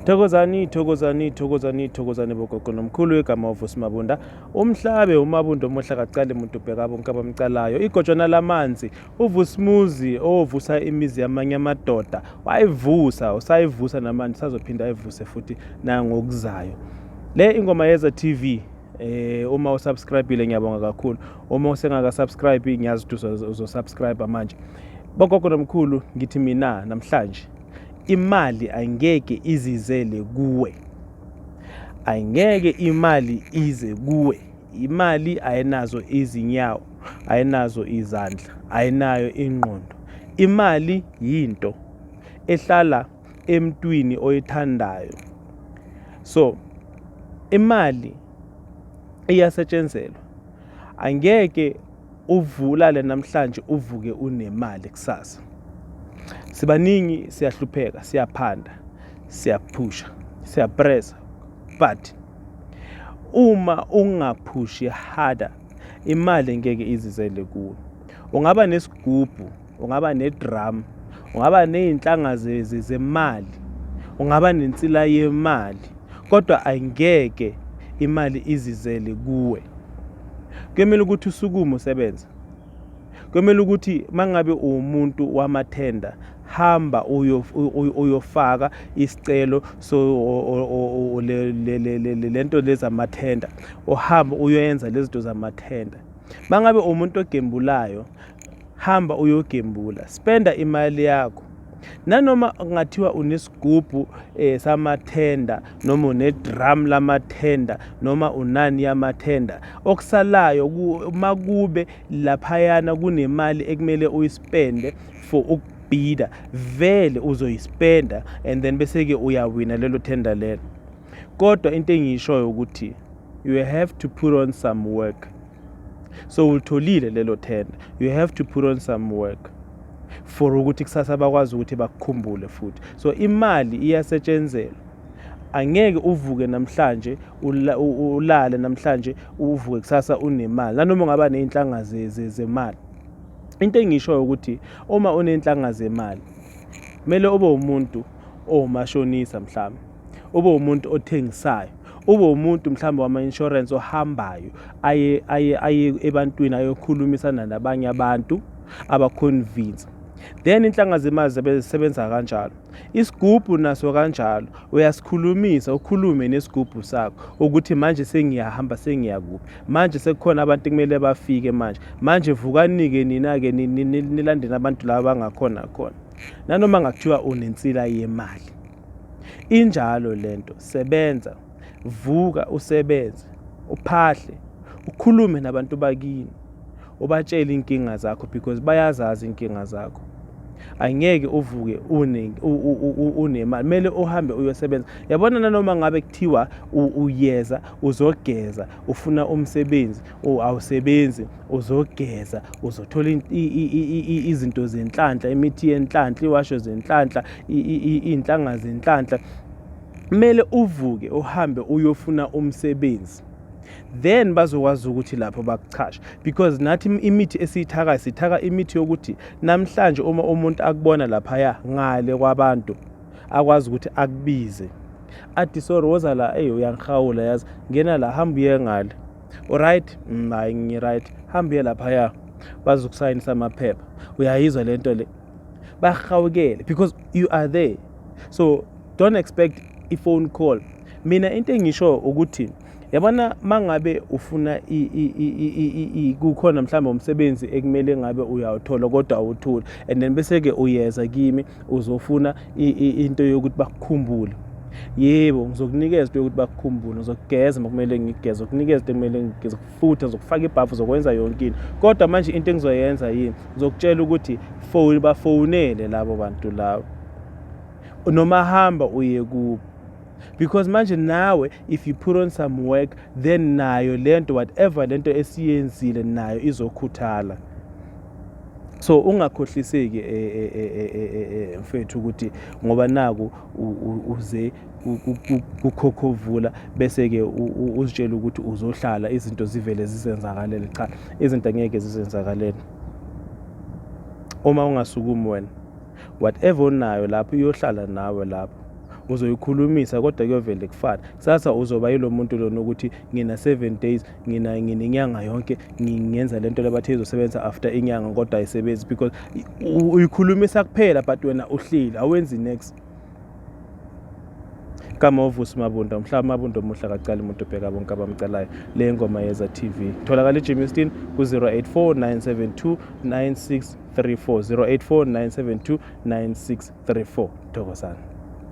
Thokozani bogogo nomkhulu igama uVusi Mabunda. Umhlabe umabunda omuhla kacala umuntu ubheka bonke abamcalayo. Igojwana lamanzi uVusimuzi ovusa imizi yamanye amadoda. Wayivusa, usayivusa namanje sazophinda ayivuse futhi nangokuzayo. Le ingoma yeza TV uma usubscribe ngiyabonga kakhulu. Uma usengaka subscribe ngiyazi ukuthi uzosubscribe manje. Bogogo nomkhulu ngithi mina namhlanje imali angeke izizele kuwe. Angeke imali ize kuwe. Imali ayinazo izinyawo, ayinazo izandla, ayinayo ingqondo. Imali yinto ehlala emntwini oyithandayo. So imali iyasetshenzelwa. Angeke uvulale namhlanje uvuke unemali kusasa. Sibaningi siyahlupheka, siyaphanda, siyaphusha, siyapressa, but uma ungaphushi harder imali ngeke izizele kuwe. Ungaba nesigubhu, ungaba nedrum, ungaba nezinhlanga zemali, ungaba nensila yemali, kodwa angeke imali izizele kuwe. Kuyomela ukuthi usukume usebenze. Kuyomela ukuthi mangabe umuntu wamathenda hamba uyofaka isicelo so lento lezamathenda, uhamba uyoyenza lezi zinto zamathenda. Mangabe umuntu ogembulayo hamba uyogembula, spenda imali yakho. Nanoma kungathiwa unesigubhu samathenda noma unedrum lamathenda noma unani yamathenda, okusalayo makube laphayana kunemali ekumele uyispende for ukubhida, vele uzoyispenda and then bese ke uyawina lelo thenda lelo. Kodwa into engiyishoyo ukuthi you have to put on some work. So ulitholile lelo thenda, you have to put on some work for ukuthi kusasa bakwazi ukuthi bakukhumbule futhi. So imali iyasetshenzelwa. Angeke uvuke namhlanje ulale namhlanje uvuke kusasa unemali. Nanoma ungaba nezinhlanga zemali. Into engishoyo ukuthi uma unenhlanga zemali kumele ube umuntu omashonisa mhlawumbe, ube umuntu othengisayo, ube umuntu mhlawumbe wama-insurance ohambayo aye ebantwini ayokhulumisana nabanye abantu abaconvince. Then inhlanga zemali zisebenza kanjalo. Isigubhu naso kanjalo uyasikhulumisa, ukhulume nesigubhu sakho ukuthi manje sengiyahamba sengiyakuphi. Manje sekukhona abantu kumele bafike manje vukanike nina-ke nilandele abantu laba bangakhona khona. Nanoma ngakuthiwa unensila yemali. Injalo lento, sebenza, vuka usebenze, uphahle, ukhulume nabantu bakini, ubatshele inkinga zakho because bayazazi inkinga zakho. Angeke uvuke unemali, mele uhambe uyosebenza. Yabona nanoma ngabe kuthiwa uyeza uzogeza, ufuna umsebenzi, awusebenzi uzogeza, uzothola izinto zenhlanhla, imithi yenhlanhla, iwasho zenhlanhla, inhlanga zenhlanhla. Mele uvuke uhambe uyofuna umsebenzi. Then bazokwazi ukuthi lapho bakuchashe because nathi imithi sithaka imithi yokuthi namhlanje uma umuntu akubona lapha ngale kwabantu akwazi ukuthi akubize athi sorry woza la uyangihawula yazi ngena la hamba uye ngale. Alright, hayi ngiright, hamba uye lapha bazokusayinisa amaphepha. Uyayizwa lento le, bahawukele because you are there. So don't expect a phone call. Mina into engisho ukuthi yabona mangabe ufuna kukhona mhlawumbe umsebenzi ekumele ngabe uyawuthola kodwa awutholi and then bese ke uyeza kimi uzofuna into yokuthi bakukhumbule. Yebo ngizokunikeza into yokuthi bakukhumbule, uzokugeza makumele ngigeze, ukunikeza into ekumele ngigeze, futhi uzokufaka ibhafu zokwenza yonke into. Kodwa manje into engizoyenza yini, ngizokutshela ukuthi bafonele labo bantu labo noma hamba uye kubo. Because manje nawe if you put on some work then nayo lento whatever lento esiyenzile nayo izokhuthala. So ungakhohliseki mfethu ukuthi ngoba naku uze ukukhokhovula bese ke uzitshela ukuthi uzohlala izinto zivele zizenzakalele. Cha, izinto angeke zizenzakalele uma ungasukumi wena. Whatever unayo lapho iyohlala nawe lapho. uzoyikhulumisa kodwa kuyovele kufana. Kusasa uzoba yilo muntu lona ukuthi ngina 7 days, ngina inyanga yonke ngingenza lento lebathe izosebenza after inyanga kodwa ayisebenzi because uyikhulumisa kuphela but wena uhleli awenzi next. Kama uVusi Mabunda, umhlaba Mabunda omuhle akacala umuntu ubheka bonke abamcalayo. Le ngoma yeza TV tholakala eJimmiston ku-084 972 9634 084 972 9634. Thokozani.